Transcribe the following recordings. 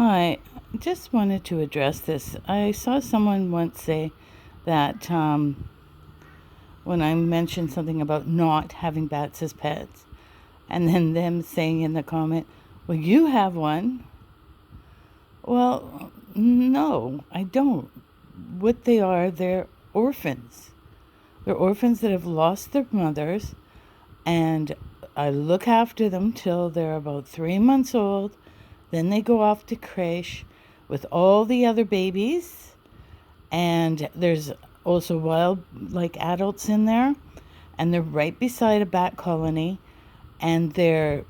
Hi, just wanted to address this. I saw someone once say that when I mentioned something about not having bats as pets, and then them saying in the comment, well, you have one. Well, no, I don't. What they are, they're orphans. They're orphans that have lost their mothers, and I look after them till they're about 3 months old. Then they go off to creche with all the other babies, and there's also wild like adults in there, and they're right beside a bat colony, and they're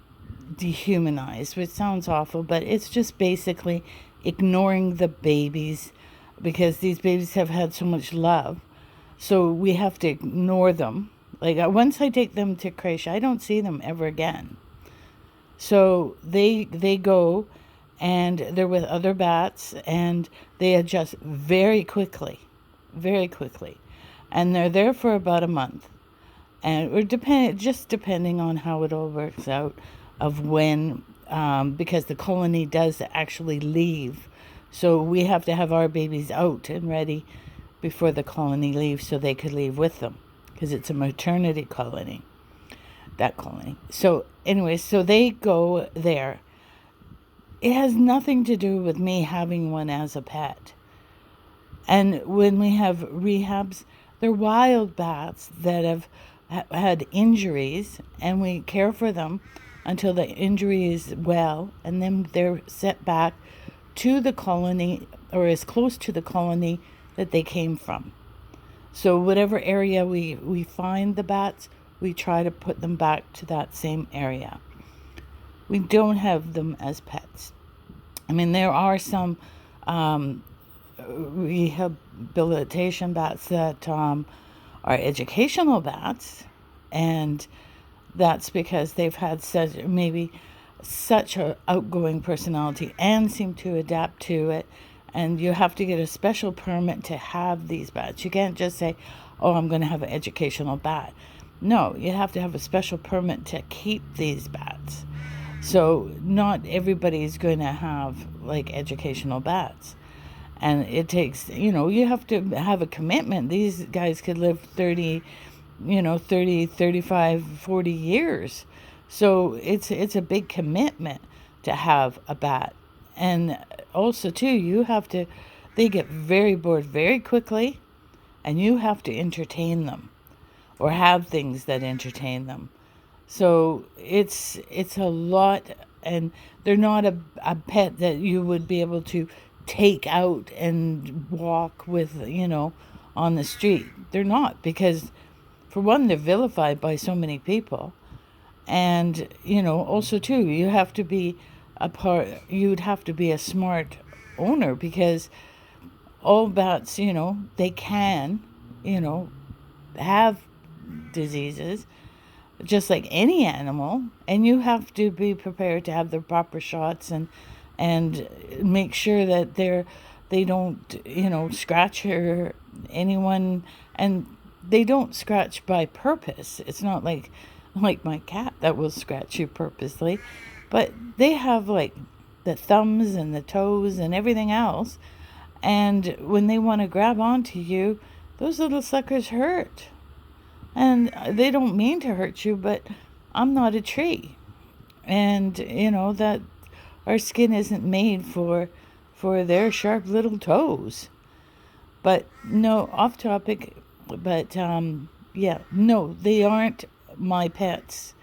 dehumanized, which sounds awful, but it's just basically ignoring the babies because these babies have had so much love. So we have to ignore them. Like once I take them to creche, I don't see them ever again. So they go and they're with other bats and they adjust very quickly. And they're there for about a month. And depending on how it all works out of when, because the colony does actually leave. So we have to have our babies out and ready before the colony leaves so they could leave with them because it's a maternity colony, that colony. So anyway, so they go there. It has nothing to do with me having one as a pet. And when we have rehabs, they're wild bats that have had injuries, and we care for them until the injury is well, and then they're sent back to the colony or as close to the colony that they came from. So whatever area we find the bats, we try to put them back to that same area. We don't have them as pets. I mean, there are some rehabilitation bats that are educational bats, and that's because they've had such an outgoing personality and seem to adapt to it. And you have to get a special permit to have these bats. You can't just say, oh, I'm going to have an educational bat. No, you have to have a special permit to keep these bats. So not everybody's going to have like educational bats. And it takes, you have to have a commitment. These guys could live 30, 35, 40 years. So it's a big commitment to have a bat. And also, too, they get very bored very quickly, and you have to entertain them or have things that entertain them. So it's a lot, and they're not a pet that you would be able to take out and walk with, on the street. They're not, because for one, they're vilified by so many people. And, also too, you'd have to be a smart owner, because all bats, they can, have diseases just like any animal, and you have to be prepared to have the proper shots and make sure that they don't scratch anyone, and they don't scratch by purpose. It's not like my cat that will scratch you purposely, but they have like the thumbs and the toes and everything else, and when they want to grab onto you, those little suckers hurt. And they don't mean to hurt you, but I'm not a tree. And, that our skin isn't made for their sharp little toes. But no, off topic, but yeah, no, they aren't my pets.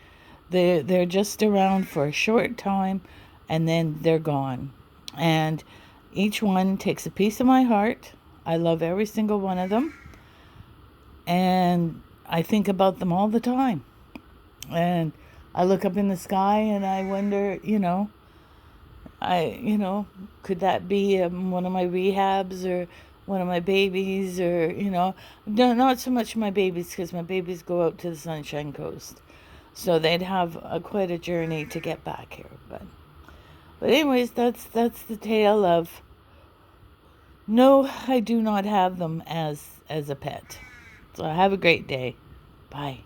They're just around for a short time, and then they're gone. And each one takes a piece of my heart. I love every single one of them. And I think about them all the time. And I look up in the sky and I wonder, could that be one of my rehabs or one of my babies, or, not so much my babies, because my babies go out to the Sunshine Coast. So they'd have quite a journey to get back here. But anyways, that's the tale of, no, I do not have them as a pet. So have a great day. Bye.